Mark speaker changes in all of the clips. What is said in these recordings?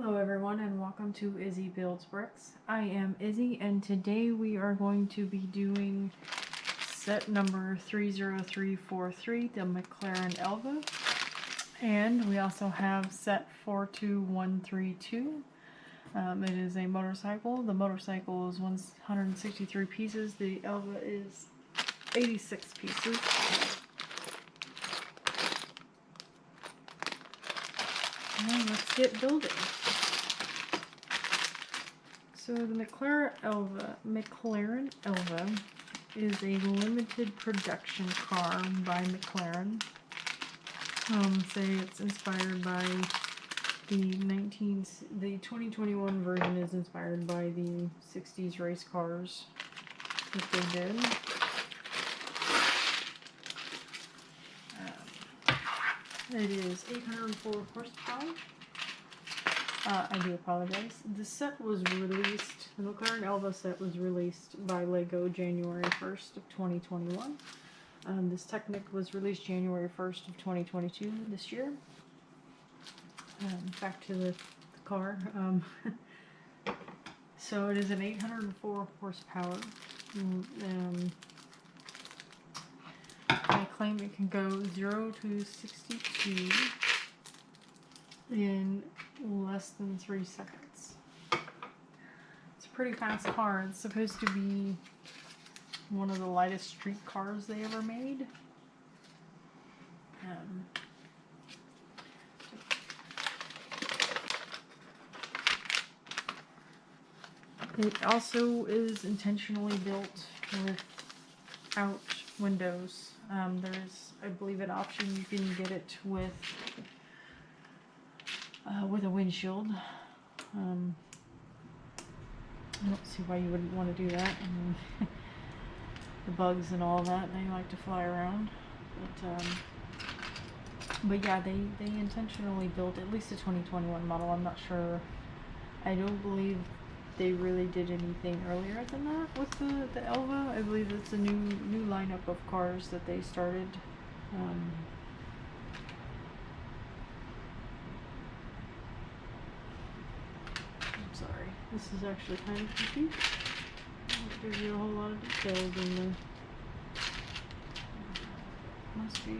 Speaker 1: Hello everyone and welcome to Izzy Builds Bricks. I am Izzy and today we are going to be doing set number 30343, the McLaren Elva. And we also have set 42132. It is a motorcycle. The motorcycle is 163 pieces. The Elva is 86 pieces. And let's get building. So the McLaren Elva is a limited production car by McLaren. Say it's inspired by the 2021 version is inspired by the 60s race cars that they did. It is 804 horsepower. I do apologize. The set was released, the McLaren Elva set was released by Lego January 1st of 2021. This Technic was released January 1st of 2022 this year. Back to the car. So it is an 804 horsepower. I claim it can go 0 to 62 in less than 3 seconds. It's a pretty fast car. It's supposed to be one of the lightest street cars they ever made. It also is intentionally built without windows. There's, I believe, an option you can get it with a windshield. I don't see why you wouldn't want to do that. I mean, the bugs and all that, they like to fly around. But yeah, they intentionally built at least a 2021 model. I'm not sure. I don't believe they really did anything earlier than that with the Elva. I believe it's a new lineup of cars that they started. I'm sorry, this is actually kind of tricky. It gives you a whole lot of details in the must be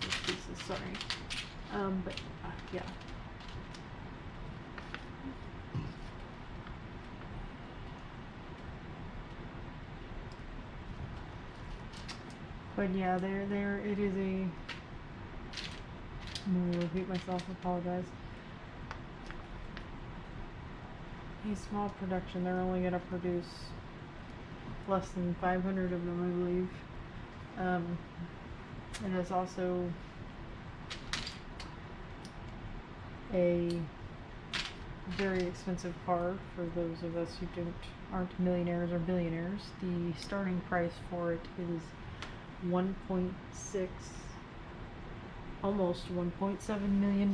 Speaker 1: these pieces, sorry. But yeah. But yeah, there it is a, I'm going to repeat myself, apologize. A small production, they're only going to produce less than 500 of them, I believe. It is also a very expensive car for those of us who aren't millionaires or billionaires. The starting price for it is 1.6, almost $1.7 million.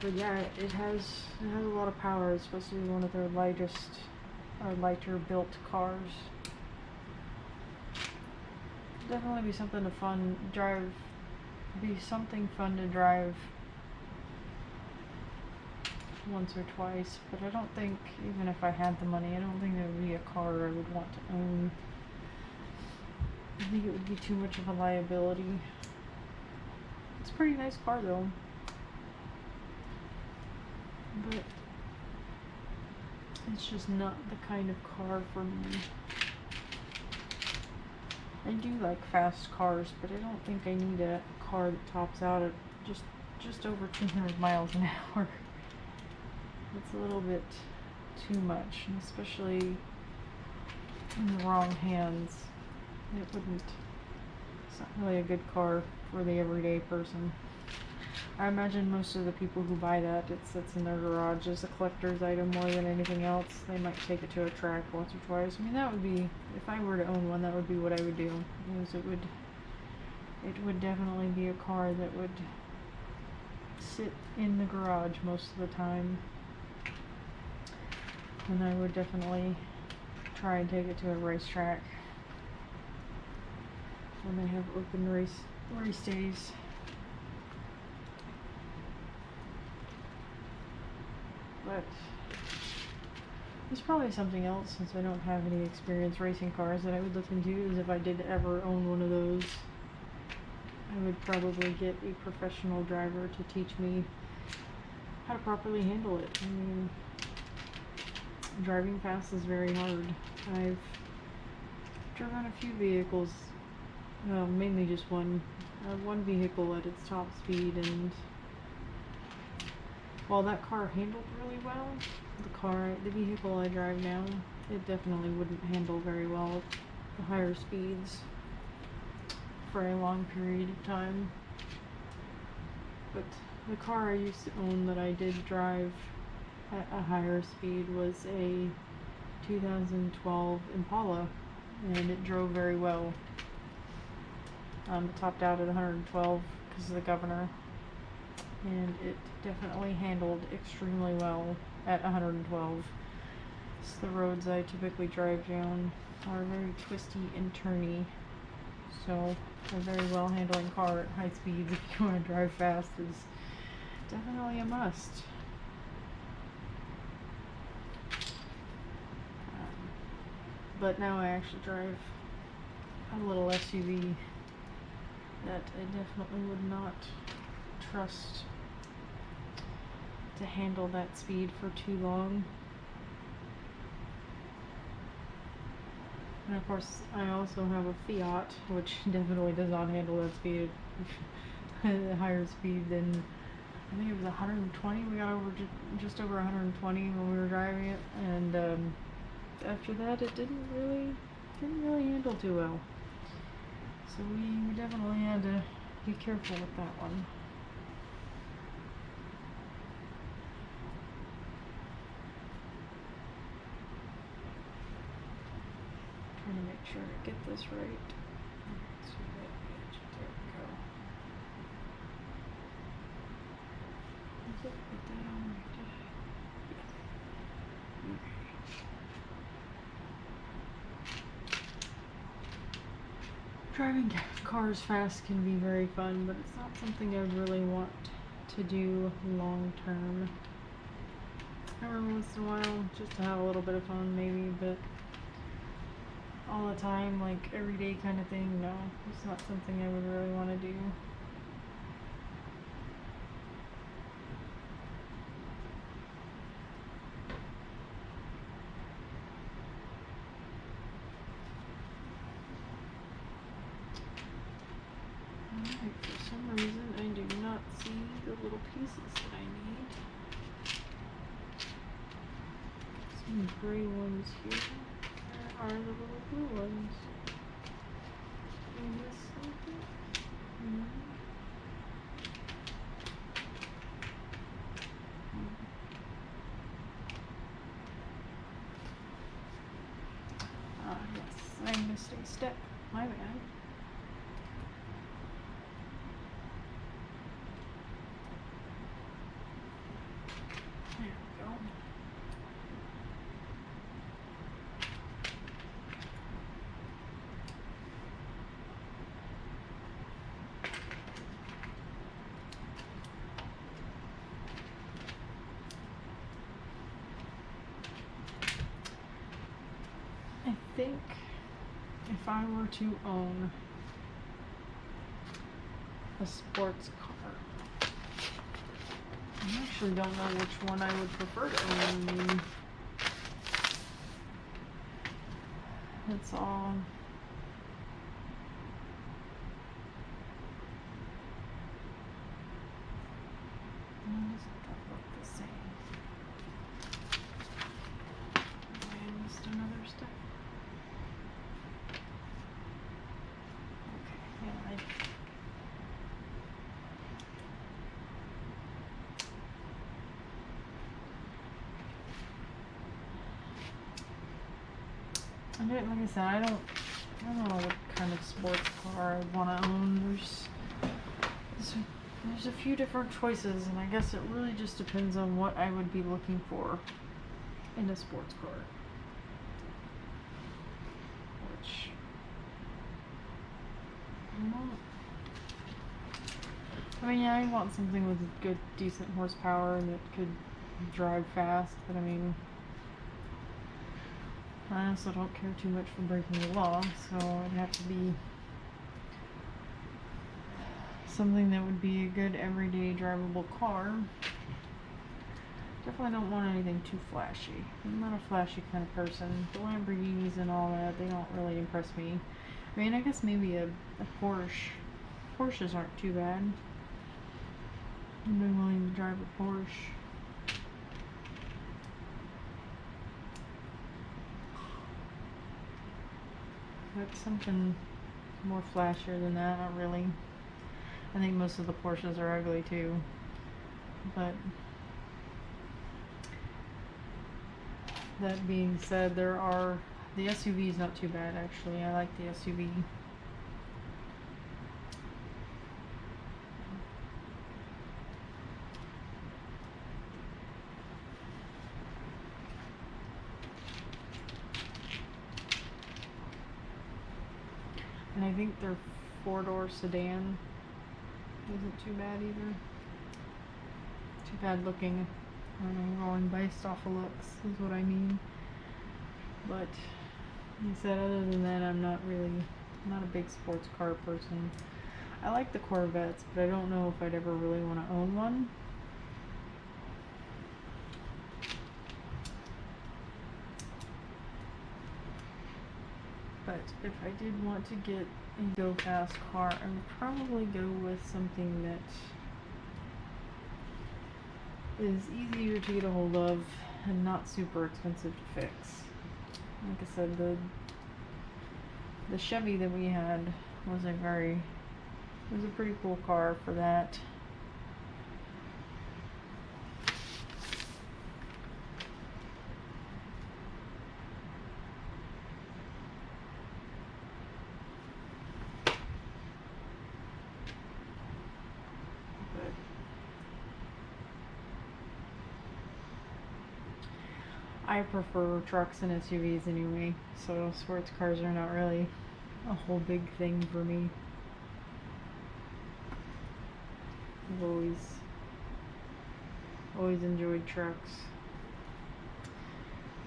Speaker 1: But yeah, it has a lot of power. It's supposed to be one of their lightest or lighter built cars. Definitely be something to drive to drive once or twice, but I don't think, even if I had the money, I don't think there would be a car I would want to own. I think it would be too much of a liability. It's a pretty nice car though. But it's just not the kind of car for me. I do like fast cars, but I don't think I need a car that tops out at just over 200 miles an hour. It's a little bit too much, and especially in the wrong hands. It's not really a good car for the everyday person. I imagine most of the people who buy that, it sits in their garage as a collector's item more than anything else. They might take it to a track once or twice. I mean, that would be, if I were to own one, that would be what I would do. Because it would definitely be a car that would sit in the garage most of the time. And I would definitely try and take it to a racetrack. when they have open race days. But there's probably something else, since I don't have any experience racing cars, that I would look into. Is if I did ever own one of those, I would probably get a professional driver to teach me how to properly handle it. I mean, driving fast is very hard. I've driven a few vehicles, well, mainly just one vehicle at its top speed, and while that car handled really well, the vehicle I drive now, it definitely wouldn't handle very well at the higher speeds for a long period of time. But the car I used to own that I did drive at a higher speed was a 2012 Impala, and it drove very well. It topped out at 112 because of the governor, and it definitely handled extremely well at 112. So the roads I typically drive down are very twisty and turny, so a very well handling car at high speeds, if you want to drive fast, is definitely a must. But now I actually drive a little SUV that I definitely would not trust to handle that speed for too long. And of course, I also have a Fiat, which definitely does not handle that speed at a higher speed than, I think it was 120. We got over just over 120 when we were driving it, and after that, it didn't really handle too well. So we definitely had to be careful with that one. Trying to make sure I get this right. Let's see that edge. There we go. Is it? Put that on right there. Yeah. Okay. Driving cars fast can be very fun, but it's not something I really want to do long term. Every once in a while, just to have a little bit of fun maybe, but all the time, like everyday kind of thing, no. It's not something I would really want to do. Alright, for some reason I do not see the little pieces that I need. Some gray ones here. Where are the little blue ones? Is this something? No. Yes, I missed a step. My bad. There we go. I think if I were to own a sports car, I actually don't know which one I would prefer to own. It's all look the same. I missed another step. Okay, yeah, like I said, I don't know what kind of sports car I want to own. There's a few different choices, and I guess it really just depends on what I would be looking for in a sports car. Which mean, yeah, I want something with good, decent horsepower and that could drive fast, but I mean, I also don't care too much for breaking the law, so it'd have to be something that would be a good everyday drivable car. Definitely don't want anything too flashy. I'm not a flashy kind of person. The Lamborghinis and all that, they don't really impress me. I mean, I guess maybe a Porsche. Porsches aren't too bad. I've been willing to drive a Porsche. But something more flashier than that, not really. I think most of the Porsches are ugly too. But that being said, the SUV is not too bad actually. I like the SUV. And I think their four-door sedan isn't too bad either. Too bad looking. I don't know, going based off of looks is what I mean. But like I said, other than that, I'm not a big sports car person. I like the Corvettes, but I don't know if I'd ever really want to own one. But if I did want to get a go-fast car, I would probably go with something that is easier to get a hold of and not super expensive to fix. Like I said, the Chevy that we had was a pretty cool car for that. I prefer trucks and SUVs anyway, so sports cars are not really a whole big thing for me. I've always enjoyed trucks.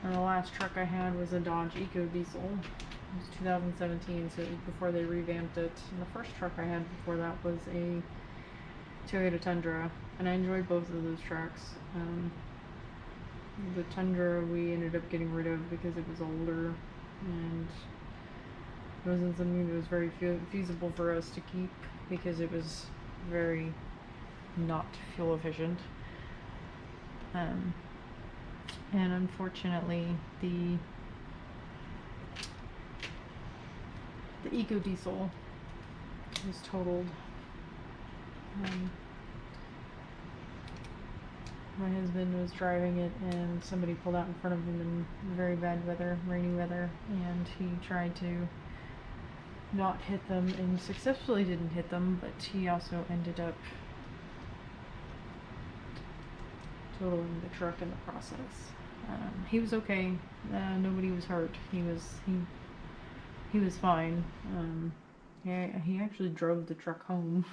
Speaker 1: And the last truck I had was a Dodge Eco Diesel. It was 2017, so it was before they revamped it. And the first truck I had before that was a Toyota Tundra, and I enjoyed both of those trucks. The Tundra we ended up getting rid of because it was older and it wasn't something that was very feasible for us to keep because it was very not fuel efficient. And unfortunately the Eco Diesel was totaled. My husband was driving it and somebody pulled out in front of him in very bad weather, rainy weather, and he tried to not hit them and successfully didn't hit them, but he also ended up totaling the truck in the process. He was okay. Nobody was hurt. He was fine. He actually drove the truck home.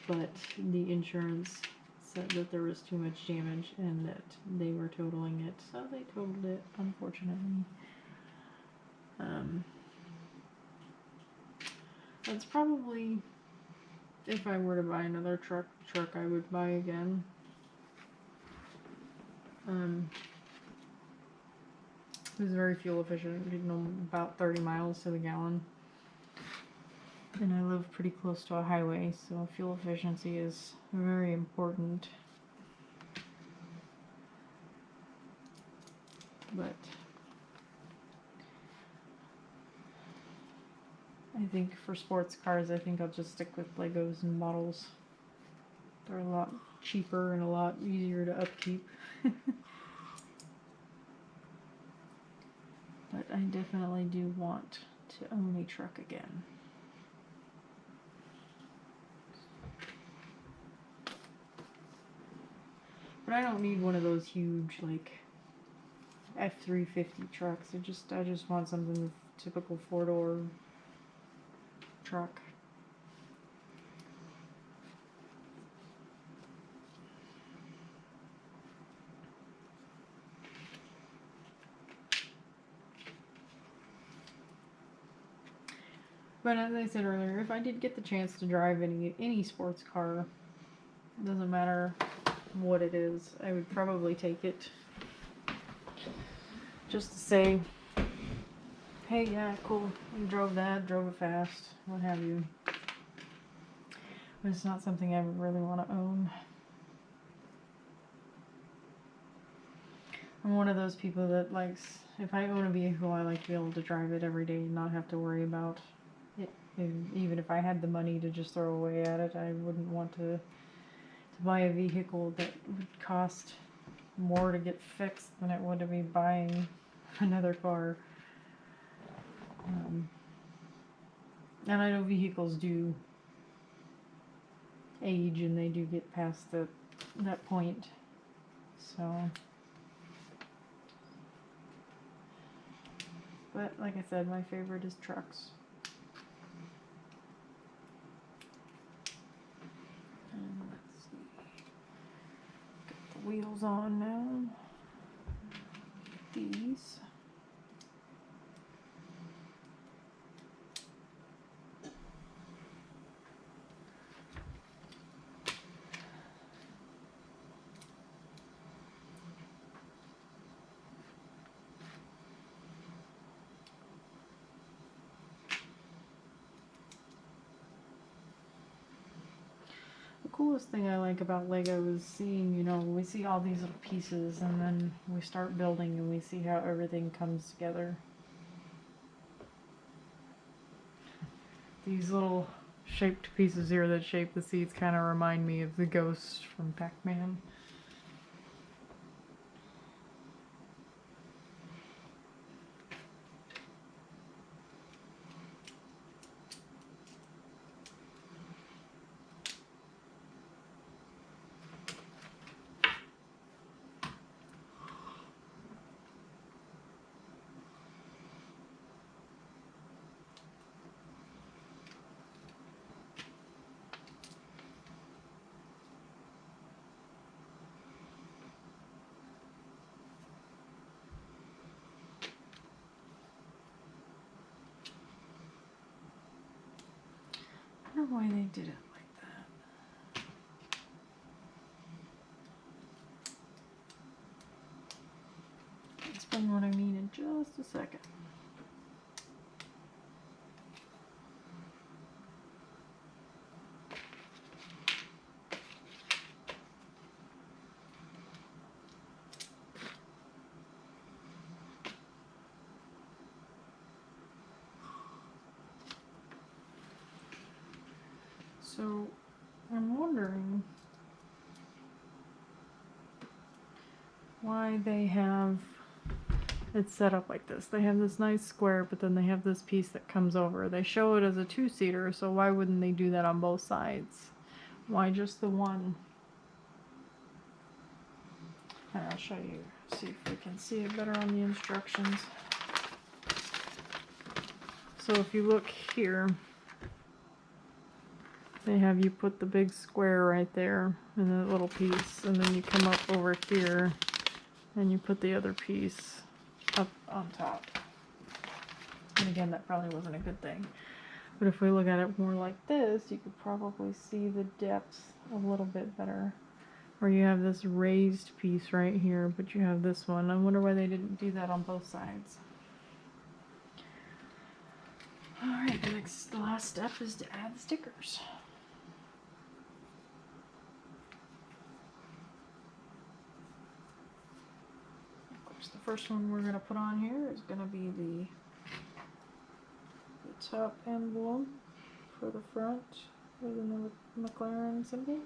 Speaker 1: But the insurance said that there was too much damage and that they were totaling it, so they totaled it, unfortunately. That's probably, if I were to buy another truck I would buy again. It was very fuel efficient, about 30 miles to the gallon. And I live pretty close to a highway, so fuel efficiency is very important. But I think for sports cars, I think I'll just stick with Legos and models. They're a lot cheaper and a lot easier to upkeep. But I definitely do want to own a truck again. But I don't need one of those huge, like, F-350 trucks. I just want something with typical four-door truck. But as I said earlier, if I did get the chance to drive any sports car, doesn't matter what it is, I would probably take it. Just to say, hey, yeah, cool, you drove that, drove it fast, what have you. But it's not something I would really want to own. I'm one of those people that likes, if I own a vehicle, I like to be able to drive it every day and not have to worry about it. And even if I had the money to just throw away at it, I wouldn't want to buy a vehicle that would cost more to get fixed than it would to be buying another car. And I know vehicles do age and they do get past that point. So, but like I said, my favorite is trucks. And let's see. Got the wheels on now. These. Coolest thing I like about Lego is seeing, we see all these little pieces and then we start building and we see how everything comes together. These little shaped pieces here that shape the seats kind of remind me of the ghosts from Pac-Man. I don't know why they did it like that. I'll explain what I mean in just a second. So, I'm wondering why they have it set up like this. They have this nice square, but then they have this piece that comes over. They show it as a two-seater, so why wouldn't they do that on both sides? Why just the one? And I'll show you, see if we can see it better on the instructions. So if you look here, they have you put the big square right there and that little piece, and then you come up over here and you put the other piece up on top. And again, that probably wasn't a good thing. But if we look at it more like this, you could probably see the depth a little bit better. Where you have this raised piece right here, but you have this one. I wonder why they didn't do that on both sides. Alright, the last step is to add the stickers. Of course, the first one we're going to put on here is going to be the top emblem for the front with the McLaren symbol.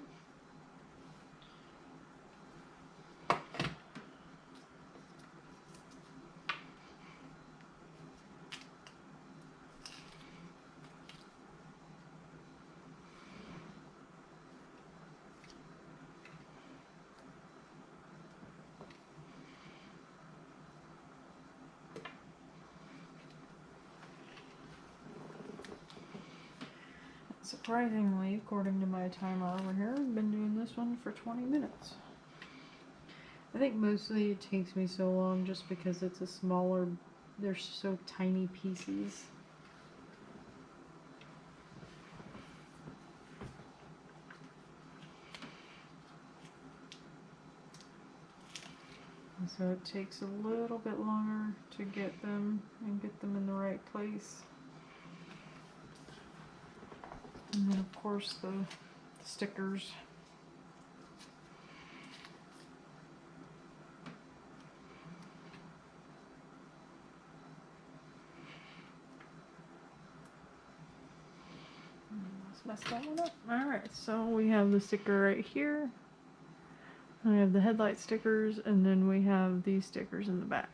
Speaker 1: Surprisingly, according to my timer over here, I've been doing this one for 20 minutes. I think mostly it takes me so long just because it's a smaller, they're so tiny pieces. So it takes a little bit longer to get them and get them in the right place. And then of course the stickers. Let's mess that one up. Alright, so we have the sticker right here. I have the headlight stickers, and then we have these stickers in the back.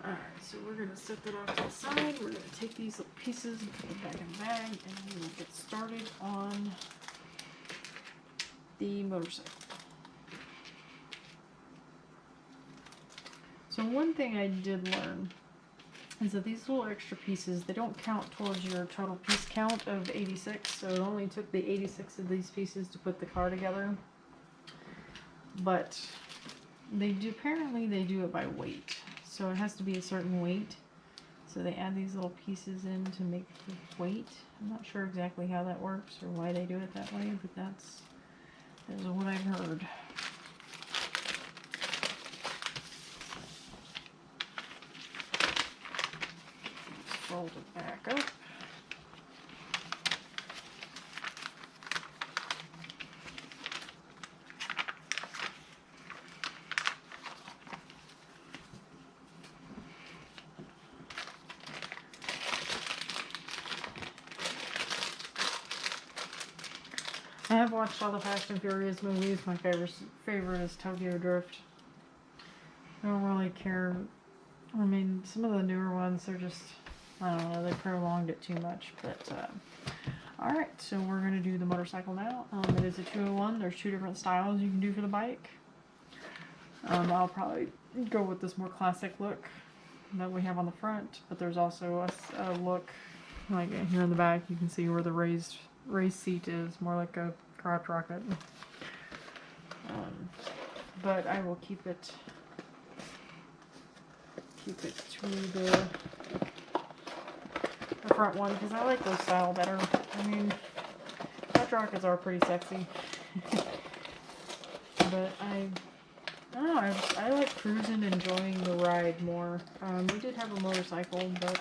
Speaker 1: Alright, so we're going to set that off to the side. We're going to take these little pieces and put them back in the bag, and we will get started on the motorcycle. So one thing I did learn is that these little extra pieces, they don't count towards your total piece count of 86, so it only took the 86 of these pieces to put the car together. But they do, apparently they do it by weight, so it has to be a certain weight. So they add these little pieces in to make the weight. I'm not sure exactly how that works or why they do it that way, but that is what I've heard. Fold it back up. I have watched all the Fast and Furious movies. My favorite is Tokyo Drift. I don't really care. I mean, some of the newer ones, they're just, I don't know, they prolonged it too much. But, alright, so we're going to do the motorcycle now. It is a 201. There's two different styles you can do for the bike. I'll probably go with this more classic look that we have on the front. But there's also a look, like here in the back, you can see where the raised seat is, more like a crotch rocket. But I will keep it to the front one because I like those style better. I mean, crotch rockets are pretty sexy, but I don't know. I like cruising, enjoying the ride more. We did have a motorcycle, but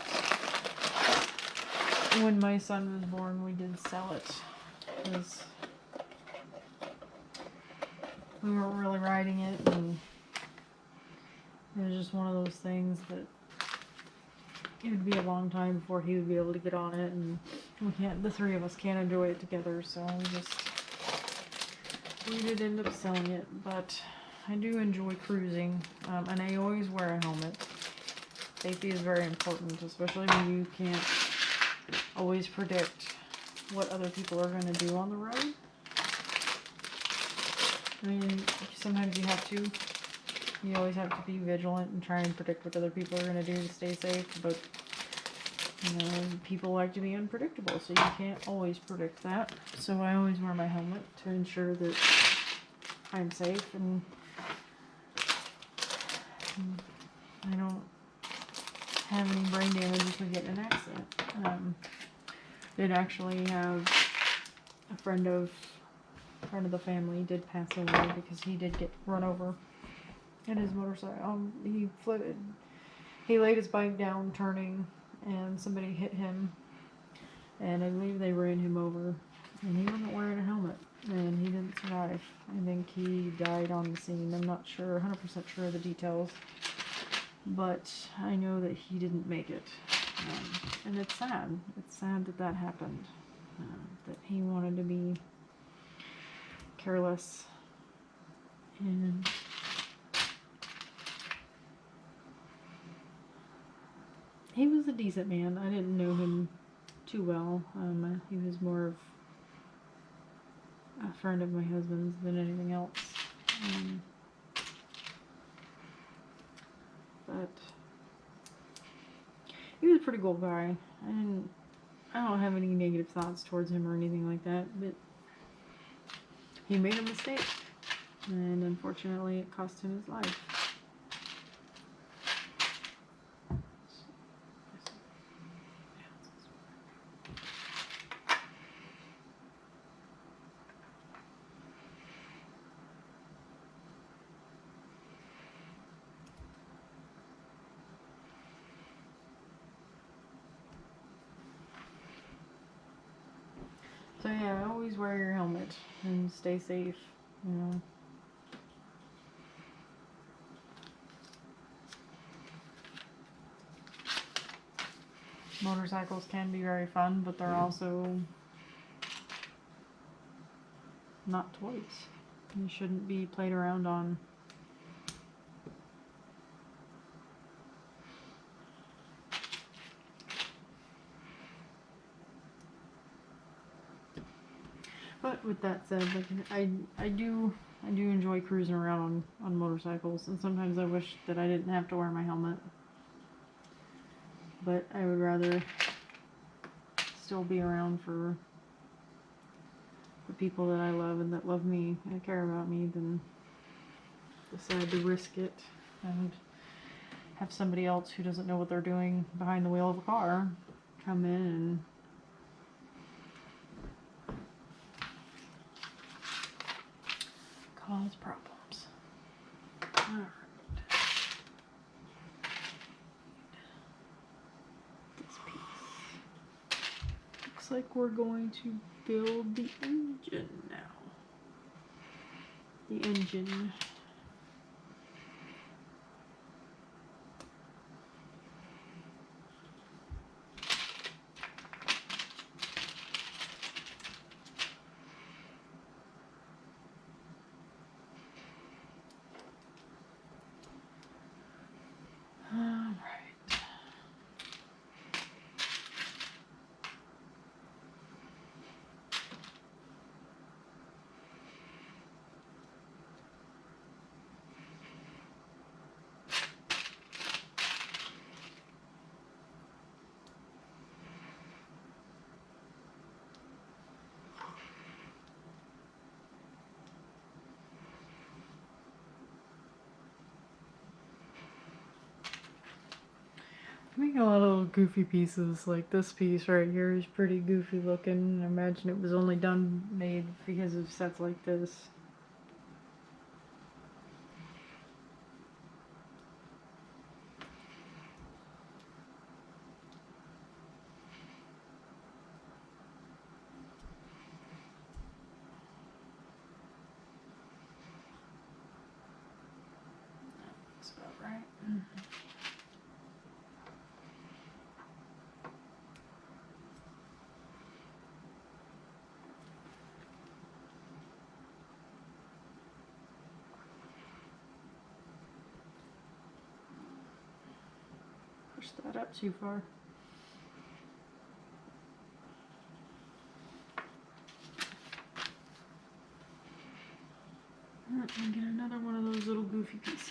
Speaker 1: when my son was born, we did sell it because we weren't really riding it, and it was just one of those things that it would be a long time before he would be able to get on it, and the three of us can't enjoy it together, so we did end up selling it. But I do enjoy cruising, and I always wear a helmet. Safety is very important, especially when you can't always predict what other people are going to do on the road. I mean, sometimes you have to. You always have to be vigilant and try and predict what other people are going to do to stay safe, but, you know, people like to be unpredictable, so you can't always predict that. So I always wear my helmet to ensure that I'm safe and I don't have any brain damage if we get in an accident. Did actually have a friend of the family did pass away because he did get run over in his motorcycle. He laid his bike down turning, and somebody hit him, and I believe they ran him over, and he wasn't wearing a helmet, and he didn't survive. I think he died on the scene. I'm not sure, 100% sure of the details, but I know that he didn't make it. And it's sad. It's sad that that happened. That he wanted to be careless. And he was a decent man. I didn't know him too well. He was more of a friend of my husband's than anything else. But he was a pretty cool guy. I don't have any negative thoughts towards him or anything like that, but he made a mistake, and unfortunately it cost him his life. yeah, always wear your helmet and stay safe, you know. Motorcycles can be very fun, but they're also not toys. You shouldn't be played around on. But with that said, like I do enjoy cruising around on motorcycles, and sometimes I wish that I didn't have to wear my helmet. But I would rather still be around for the people that I love and that love me and care about me than decide to risk it and have somebody else who doesn't know what they're doing behind the wheel of a car come in and cause problems. Alright. This piece. Looks like we're going to build the engine now. The engine. I make a lot of little goofy pieces, like this piece right here is pretty goofy looking. I imagine it was only made because of sets like this. That's about right. Push that up too far. And get another one of those little goofy pieces.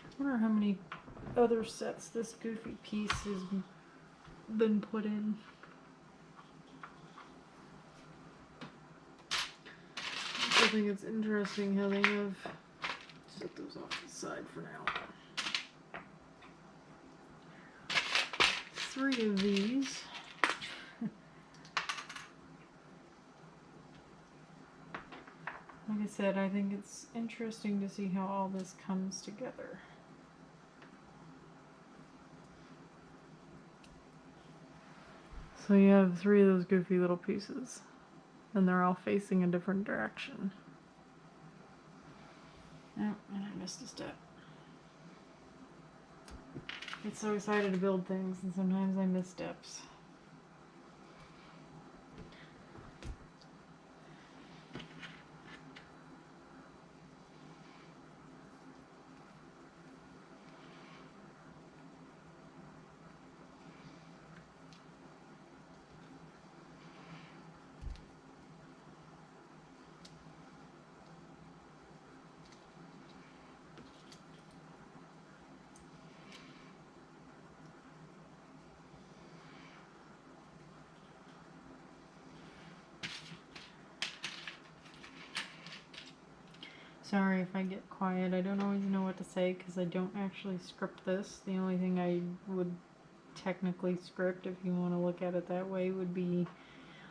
Speaker 1: I wonder how many other sets this goofy piece has been put in. I think it's interesting how they have set those off to the side for now. 3 of these. Like I said, I think it's interesting to see how all this comes together. So you have 3 of those goofy little pieces, and they're all facing a different direction. Oh, and I missed a step. I get so excited to build things, and sometimes I miss steps. Sorry if I get quiet. I don't always know what to say because I don't actually script this. The only thing I would technically script, if you want to look at it that way, would be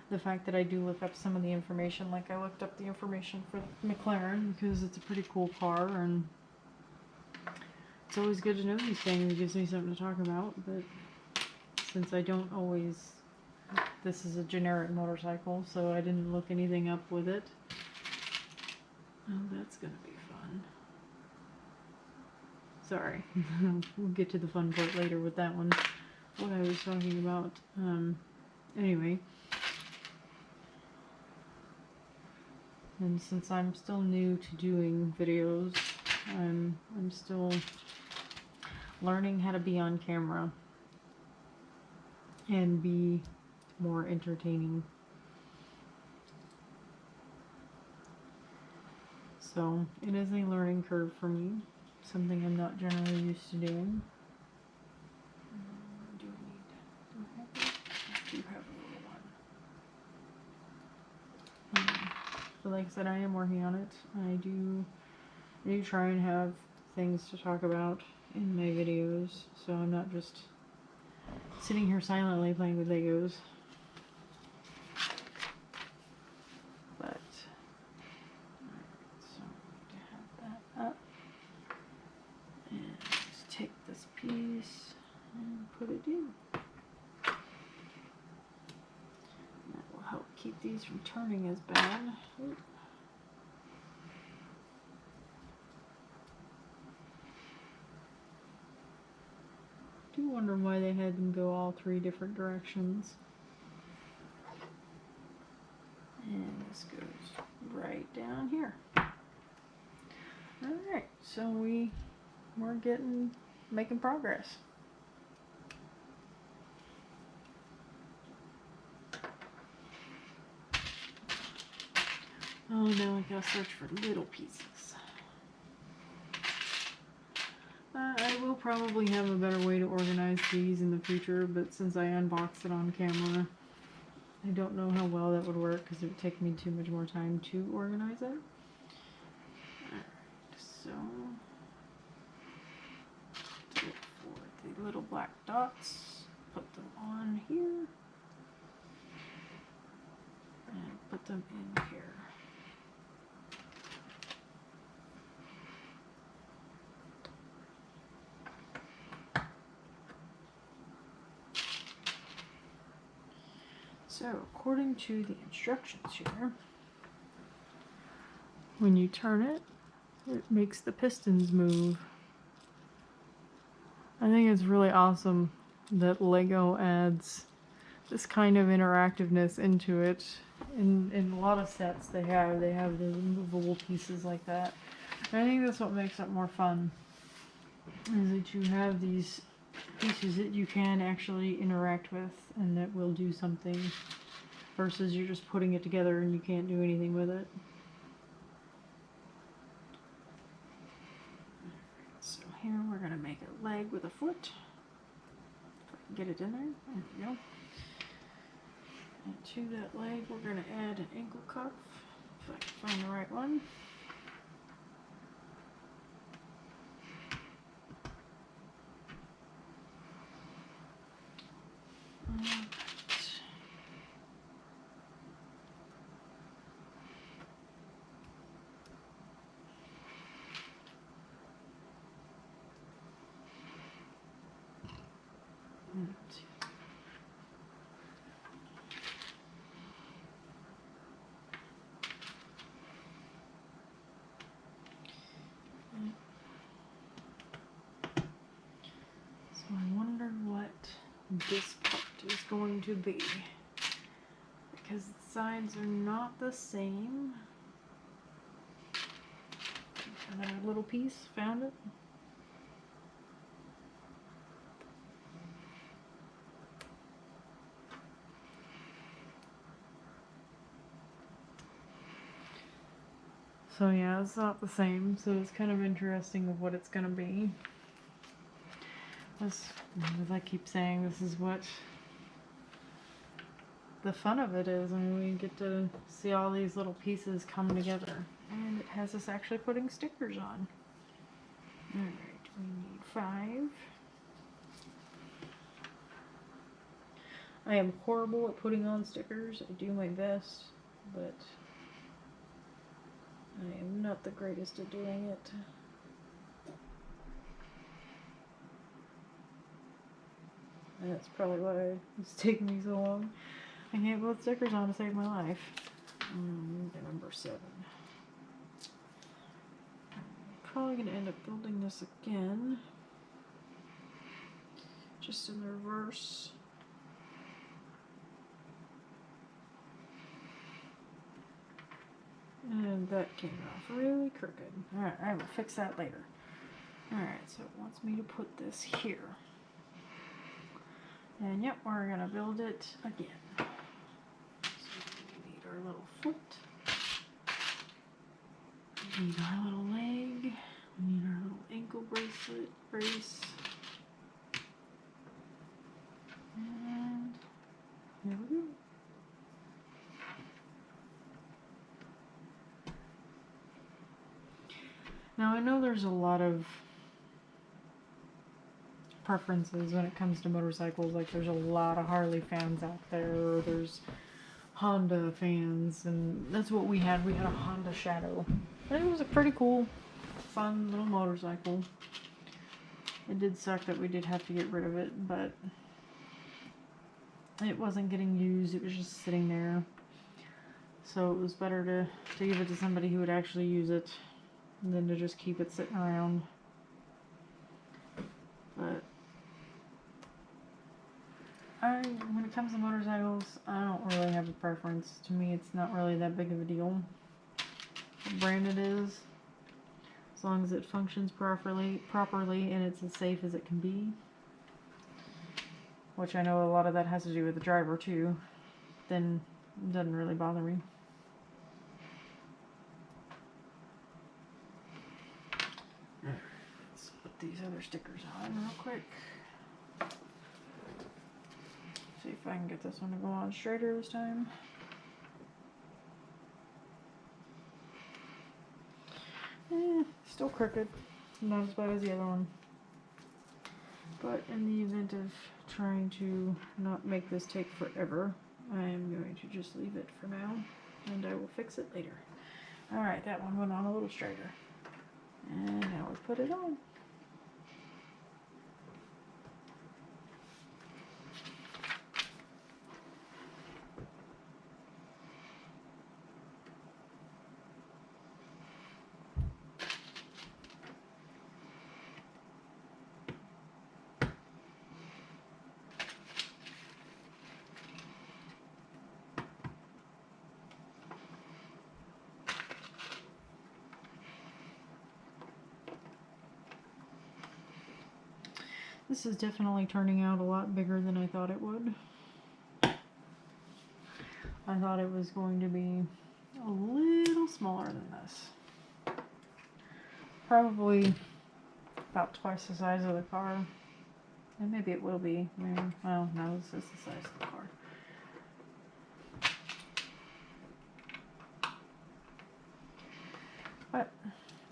Speaker 1: the fact that I do look up some of the information. Like I looked up the information for McLaren because it's a pretty cool car, and it's always good to know these things. It gives me something to talk about, but since I don't always, this is a generic motorcycle, so I didn't look anything up with it. Oh, that's gonna be fun. Sorry, we'll get to the fun part later with that one. What I was talking about. Anyway. And since I'm still new to doing videos, I'm still learning how to be on camera and be more entertaining. So it is a learning curve for me, something I'm not generally used to doing. Do I have this? I do have a little one. But like I said, I am working on it. I do try and have things to talk about in my videos, so I'm not just sitting here silently playing with Legos. But so I'm going to have that up and just take this piece and put it in. That will help keep these from turning as bad. Ooh. I do wonder why they had them go all three different directions. And this goes right down here. Alright, so we're making progress. Oh, now I gotta search for little pieces. I will probably have a better way to organize these in the future, but since I unboxed it on camera, I don't know how well that would work because it would take me too much more time to organize it. Alright, so to look for the little black dots, put them on here, and put them in here. So, according to the instructions here, when you turn it, it makes the pistons move. I think it's really awesome that Lego adds this kind of interactiveness into it. In a lot of sets they have the movable pieces like that. And I think that's what makes it more fun, is that you have these pieces that you can actually interact with and that will do something, versus you're just putting it together and you can't do anything with it. So here we're going to make a leg with a foot. If I can get it in there. There we go. And to that leg we're going to add an ankle cuff, if I can find the right one. So I wonder what this part is going to be, because the sides are not the same. Another little piece, found it. So yeah, it's not the same, so it's kind of interesting of what it's going to be. This, as I keep saying, this is what the fun of it is. I mean, we get to see all these little pieces come together. And it has us actually putting stickers on. Alright, we need 5. I am horrible at putting on stickers. I do my best, but I am not the greatest at doing it. That's probably why it's taking me so long. I can't put stickers on to save my life. Number 7. Probably gonna end up building this again. Just in the reverse. And that came off really crooked. Alright, I will fix that later. Alright, so it wants me to put this here. And yep, we're gonna build it again. So we need our little foot. We need our little leg. We need our little ankle brace. And here we go. Now I know there's a lot of preferences when it comes to motorcycles. Like there's a lot of Harley fans out there. There's Honda fans, and that's what we had. We had a Honda Shadow. And it was a pretty cool, fun little motorcycle. It did suck that we did have to get rid of it, but it wasn't getting used. It was just sitting there. So it was better to give it to somebody who would actually use it than to just keep it sitting around. But when it comes to motorcycles, I don't really have a preference. To me, it's not really that big of a deal what brand it is, as long as it functions properly and it's as safe as it can be. Which I know a lot of that has to do with the driver too. Then it doesn't really bother me. Let's put these other stickers on real quick. See if I can get this one to go on straighter this time. Still crooked. Not as bad as the other one. But in the event of trying to not make this take forever, I am going to just leave it for now, and I will fix it later. Alright, that one went on a little straighter. And now we put it on. This is definitely turning out a lot bigger than I thought it would. I thought it was going to be a little smaller than this. Probably about twice the size of the car. And maybe it will be. Maybe, well, no, this is the size of the car. But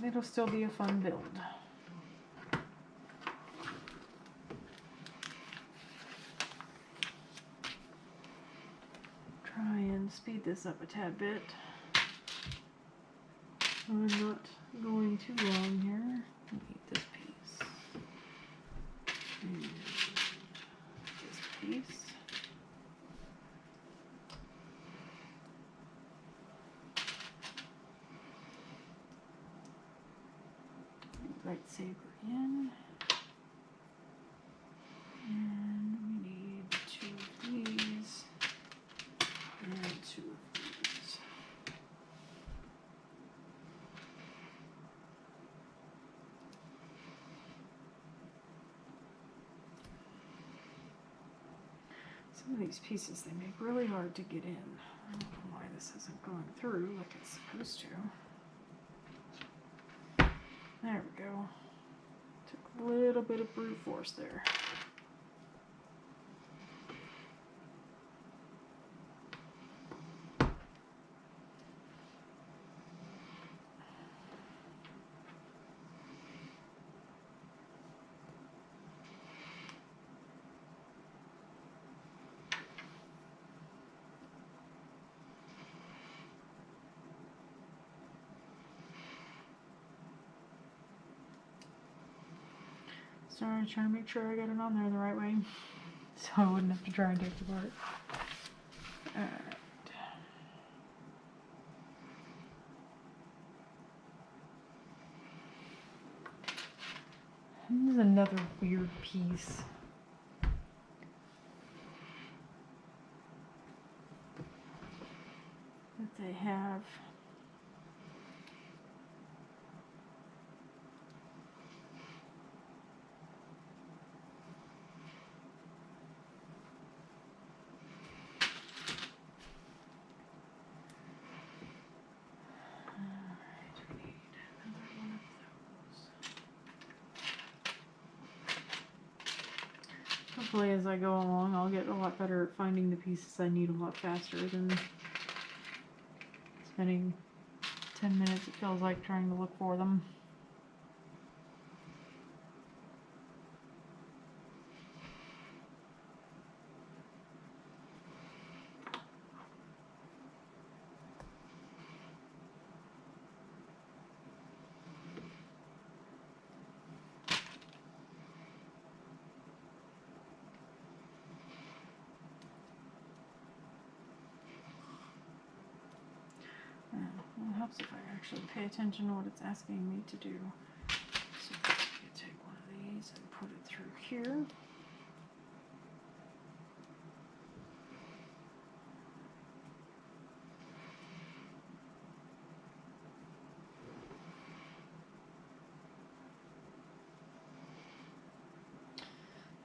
Speaker 1: it'll still be a fun build. Try and speed this up a tad bit. I'm not going too long here. I need this piece. And this piece. Lightsaber in. And we need 2 of these. And 2 of these. Some of these pieces they make really hard to get in. I don't know why this isn't going through like it's supposed to. There we go. Took a little bit of brute force there. Sorry, trying to make sure I got it on there the right way. so I wouldn't have to try and take it apart. Alright. This is another weird piece. That they have. Hopefully as I go along I'll get a lot better at finding the pieces I need a lot faster than spending 10 minutes it feels like trying to look for them. It helps if I actually pay attention to what it's asking me to do. So I'm going to take one of these and put it through here.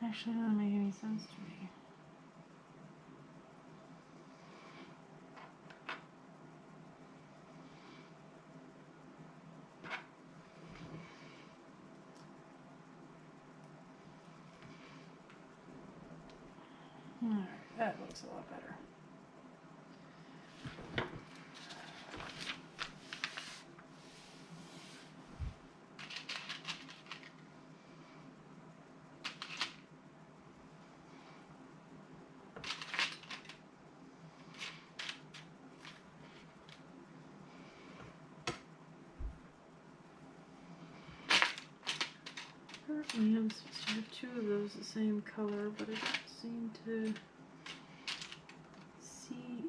Speaker 1: Actually, that doesn't make any sense to me. Alright, that looks a lot better. Apparently I'm supposed to have two of those the same color, but I don't seem to see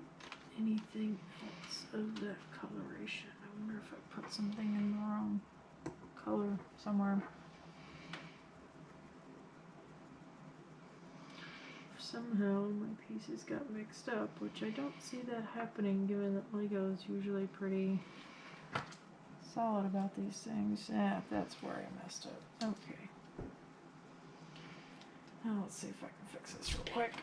Speaker 1: anything else of that coloration. I wonder if I put something in the wrong color somewhere. Somehow my pieces got mixed up, which I don't see that happening given that Lego is usually pretty solid about these things. Yeah, that's where I messed up. Okay. Now let's see if I can fix this real quick.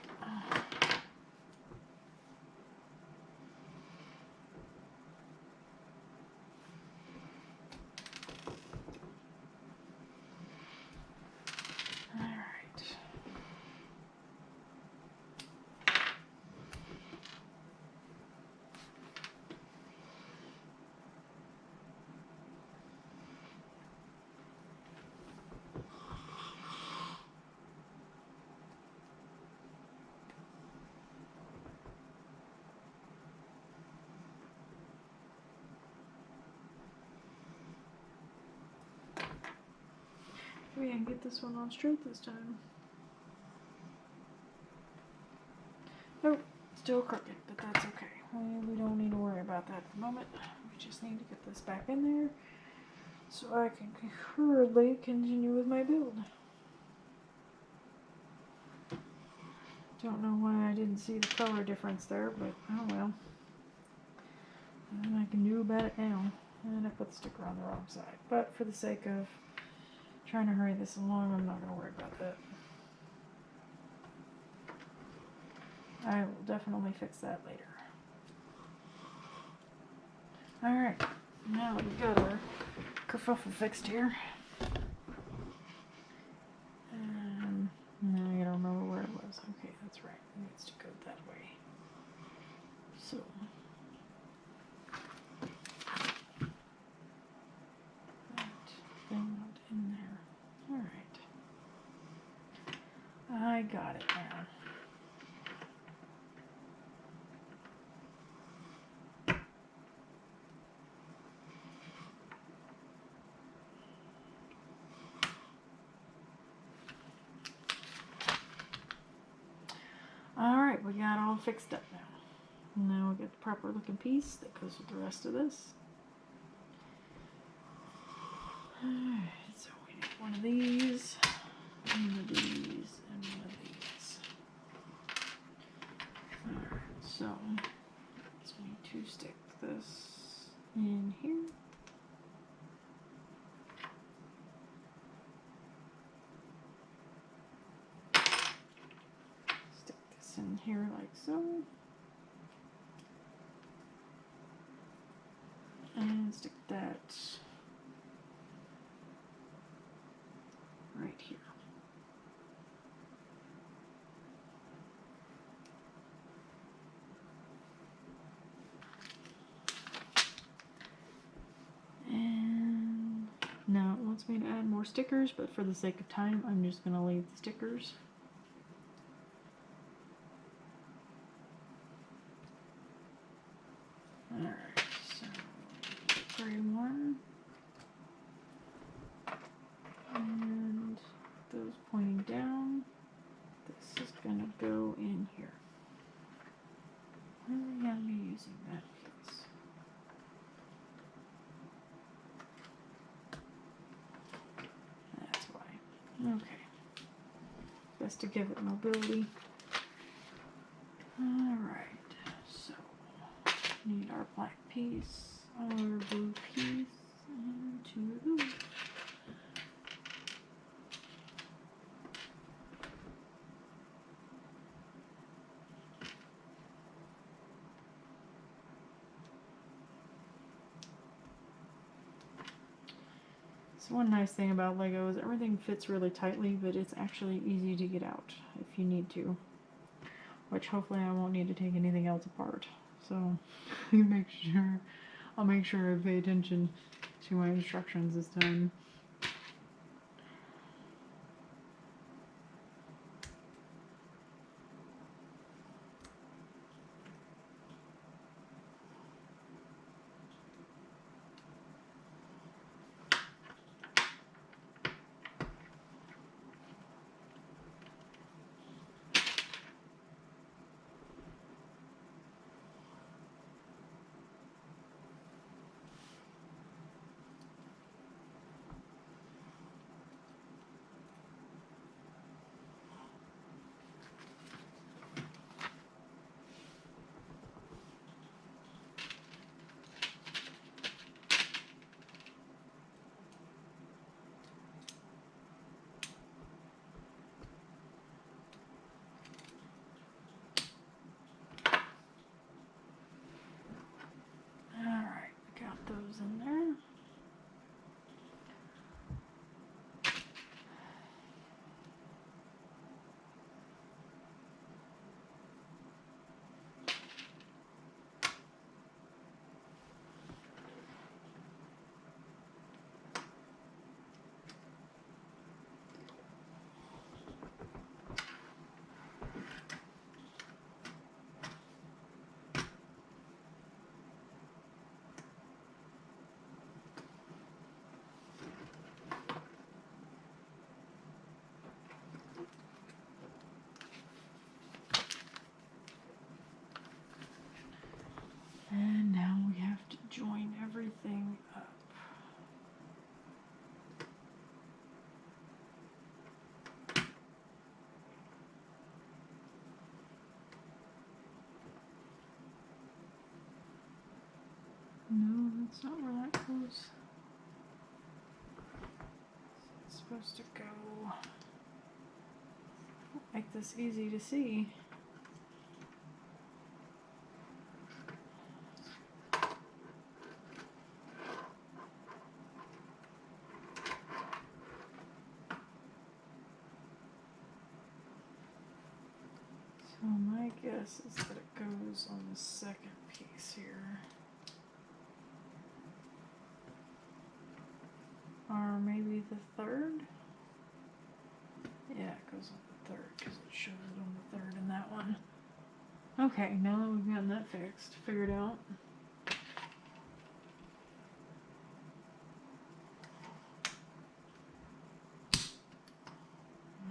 Speaker 1: Maybe I can get this one on straight this time. Nope, still crooked, but that's okay. We don't need to worry about that at the moment. We just need to get this back in there so I can hurriedly continue with my build. Don't know why I didn't see the color difference there, but oh well. Nothing I can do about it now. And I put the sticker on the wrong side. But for the sake of trying to hurry this along, I'm not going to worry about that. I will definitely fix that later. Alright, now we've got our kerfuffle fixed here. Now I gotta remember where it was. Okay, that's right. It needs to go that way. So. That thing went in there. Alright. I got it now. Alright, we got all fixed up now. Now we get the proper looking piece that goes with the rest of this. Alright, so we need one of these, one of these, and one of these. Alright, so let's need to stick this in here. Stick this in here like so. And stick that right here. And now it wants me to add more stickers, but for the sake of time, I'm just going to leave the stickers. Alright, so gray one. And those pointing down. This is going to go in here. Why are we going to be using that piece? That's why. Okay. Best to give it mobility. Alright, so need our black piece, our blue piece, and two of those. So one nice thing about Lego is everything fits really tightly, but it's actually easy to get out if you need to. Which hopefully I won't need to take anything else apart. So I'll make sure I pay attention to my instructions this time. Those in there. And now we have to join everything up. No, that's not where that goes. It's supposed to go. Make this easy to see. So my guess is that it goes on the second piece here. Or maybe the third? Yeah, it goes on the third because it shows it on the third in that one. Okay, now that we've gotten that fixed, figured out.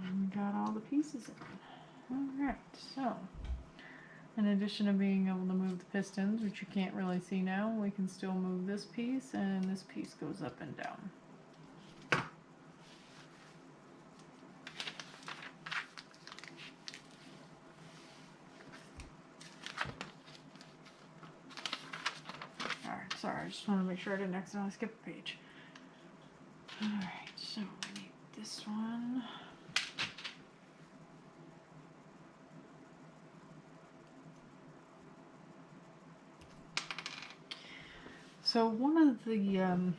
Speaker 1: And we got all the pieces in. Alright, so In addition to being able to move the pistons, which you can't really see now, we can still move this piece, and this piece goes up and down. Alright, sorry, I just want to make sure I didn't accidentally skip a page. Alright, so we need this one. So one of the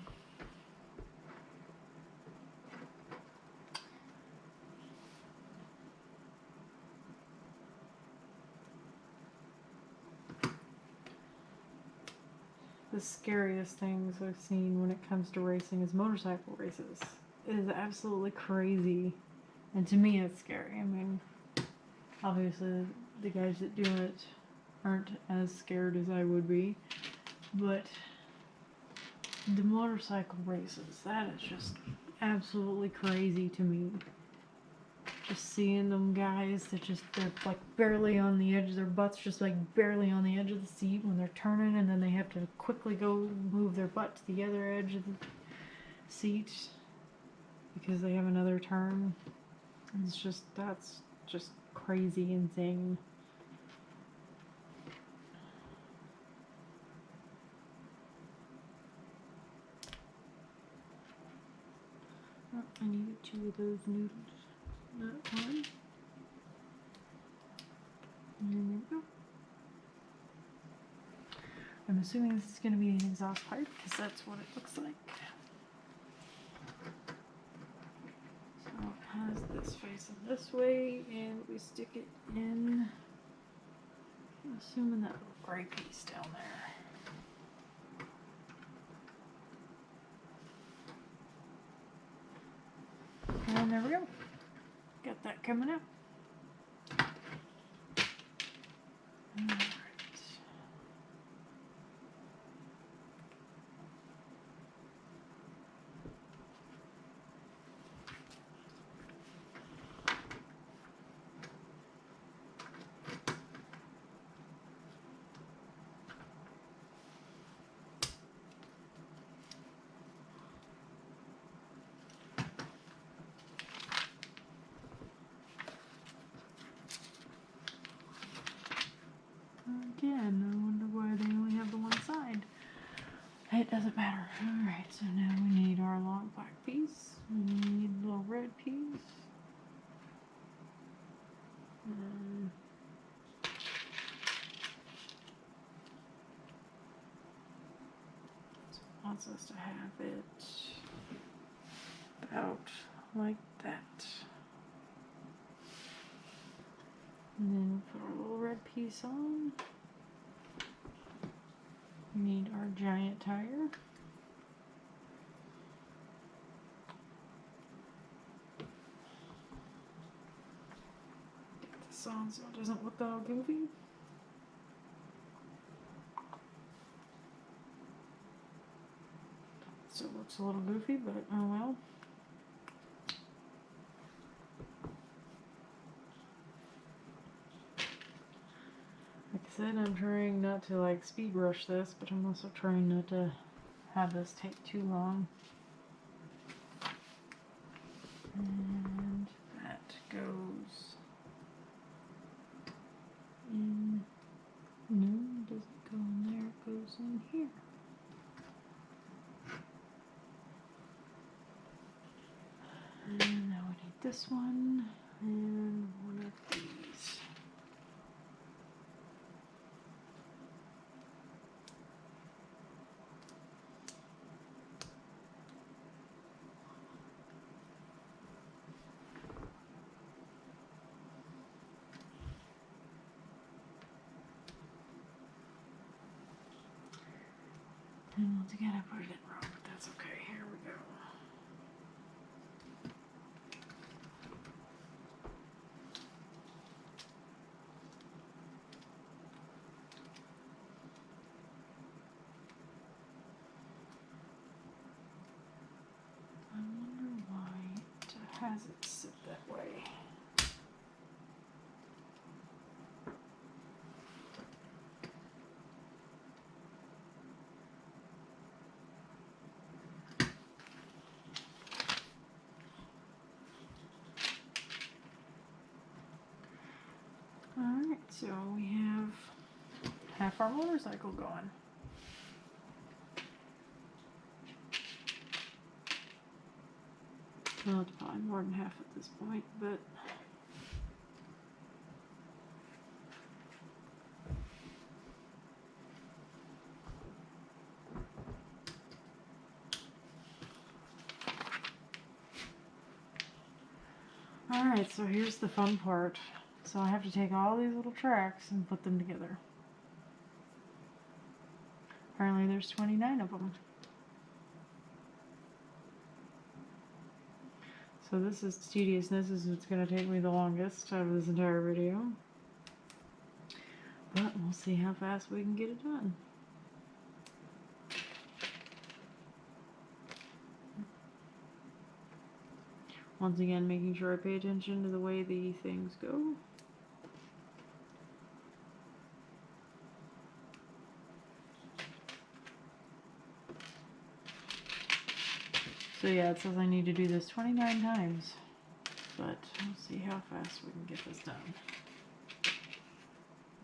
Speaker 1: scariest things I've seen when it comes to racing is motorcycle races. It is absolutely crazy, and to me it's scary. I mean, obviously the guys that do it aren't as scared as I would be, but the motorcycle races, that is just absolutely crazy to me. Just seeing them guys that they're like barely on the edge, their butt's just like barely on the edge of the seat when they're turning, and then they have to quickly go move their butt to the other edge of the seat because they have another turn. It's just, that's just crazy insane. Oh, I needed 2 of those noodles. Not one. And there we go. I'm assuming this is going to be an exhaust pipe because that's what it looks like. So it has this facing this way, and we stick it in, I'm assuming that little gray piece down there. And there we go. Got that coming up. Alright. Again, I wonder why they only have the one side. It doesn't matter. Alright, so now we need our long black piece. We need a little red piece. So it wants us to have it about like that. And then we'll put our little red piece on. We need our giant tire. Get this on so it doesn't look all goofy. So it looks a little goofy, but oh well. Like I said, I'm trying not to like speed rush this, but I'm also trying not to have this take too long. And that goes in. No, it doesn't go in there, it goes in here. And now we need this one and one of these. And once again, I put it in wrong, but that's okay. Here we go. I wonder why it has it sit that way. So we have half our motorcycle going. Well, it's probably more than half at this point, but alright, so here's the fun part. So I have to take all these little tracks and put them together. Apparently there's 29 of them. So this is tedious. This is what's going to take me the longest out of this entire video. But we'll see how fast we can get it done. Once again, making sure I pay attention to the way the things go. So yeah, it says I need to do this 29 times, but we'll see how fast we can get this done.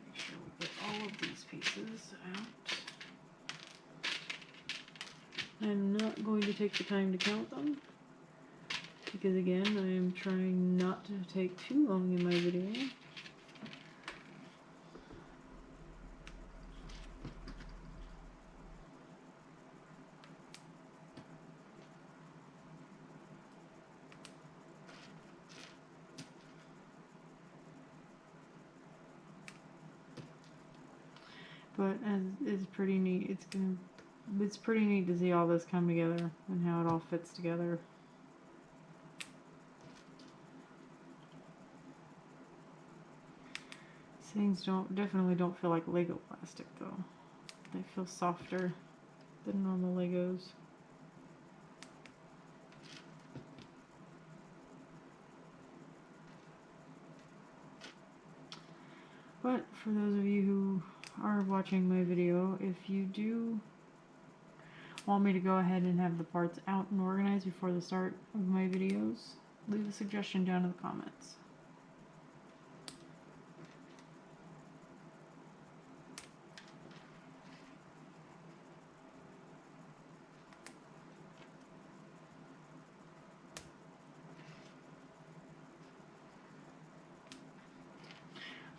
Speaker 1: Make sure we get all of these pieces out. I'm not going to take the time to count them, because again, I am trying not to take too long in my video. But it's pretty neat. It's pretty neat to see all this come together and how it all fits together. These things definitely don't feel like Lego plastic though. They feel softer than normal Legos. But for those of you who are watching my video, if you do want me to go ahead and have the parts out and organized before the start of my videos, leave a suggestion down in the comments.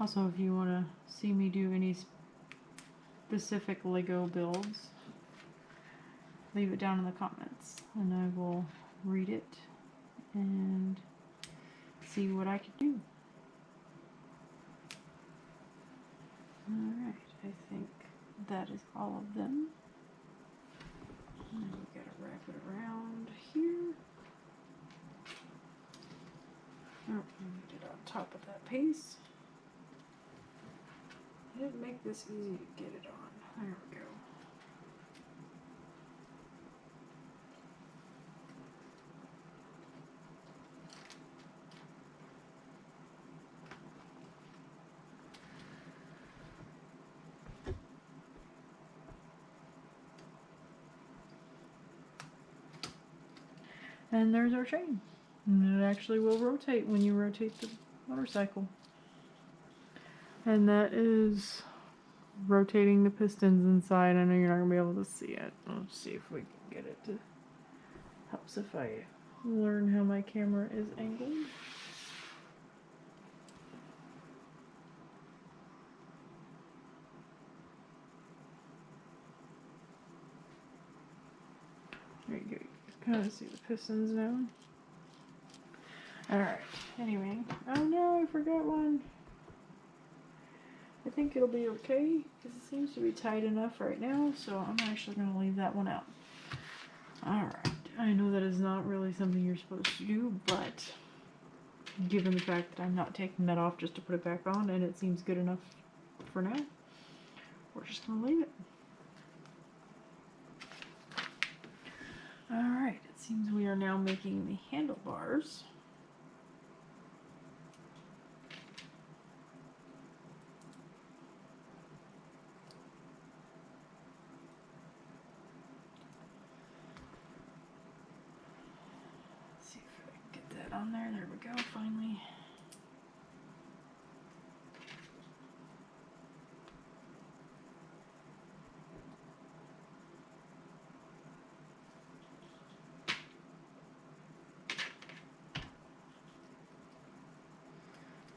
Speaker 1: Also, if you want to see me do any specific Lego builds, leave it down in the comments and I will read it and see what I can do. Alright, I think that is all of them. And we gotta wrap it around here. Oh, and get on top of that piece. I didn't make this easy to get it on. There we go. And there's our chain. And it actually will rotate when you rotate the motorcycle. And that is rotating the pistons inside. I know you're not going to be able to see it. Let's see if we can get it to helps if I learn how my camera is angled. There you go. You can kind of see the pistons now. Alright, anyway. Oh no, I forgot one. I think it'll be okay, because it seems to be tight enough right now, so I'm actually going to leave that one out. Alright, I know that is not really something you're supposed to do, but given the fact that I'm not taking that off just to put it back on, and it seems good enough for now, we're just going to leave it. Alright, it seems we are now making the handlebars. Let's see if I can get that on there. There we go, finally.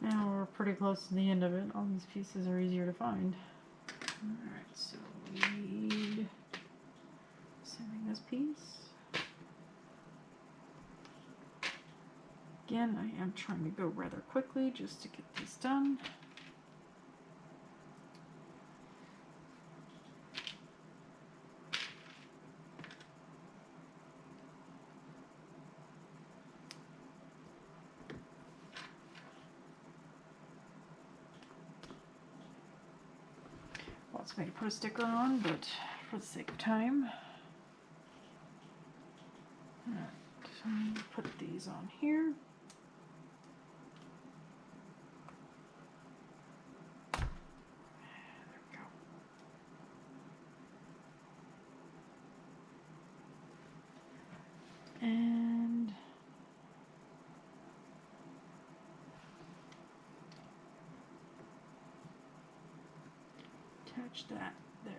Speaker 1: Now we're pretty close to the end of it. All these pieces are easier to find. Alright, so we need saving this piece. Again, I am trying to go rather quickly just to get this done. Wants me to put a sticker on, but for the sake of time. Alright, so I'm going to put these on here. And attach that there.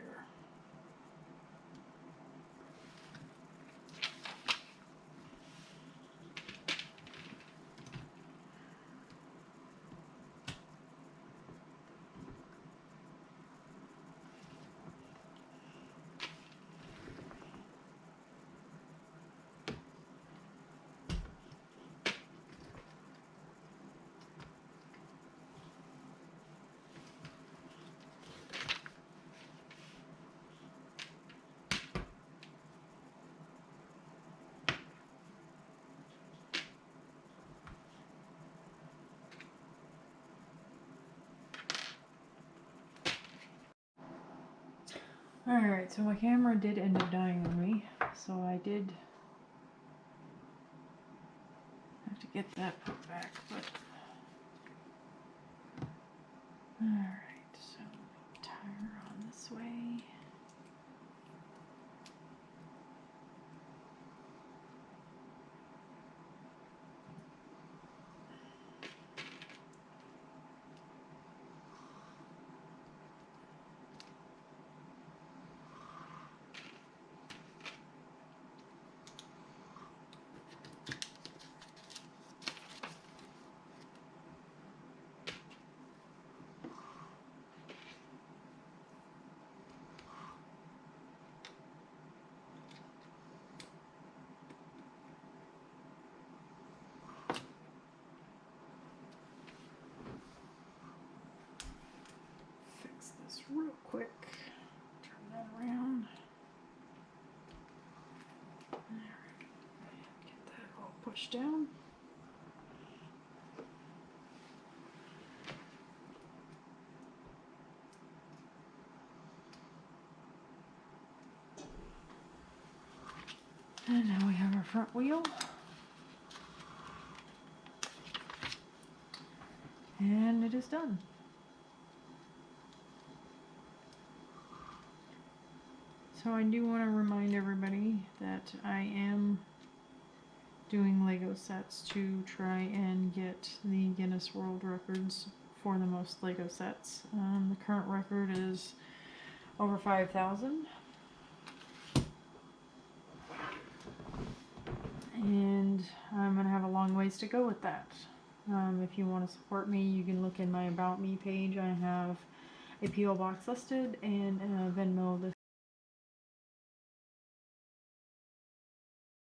Speaker 1: Alright, so my camera did end up dying on me, so I did have to get that put back, but alright, so tire on this way. Fix this real quick. Turn that around. Alright, get that all pushed down. And now we have our front wheel. And it is done. So I do want to remind everybody that I am doing Lego sets to try and get the Guinness World Records for the most Lego sets. The current record is over 5,000. And I'm going to have a long ways to go with that. If you want to support me, you can look in my About Me page. I have a P.O. box listed and a Venmo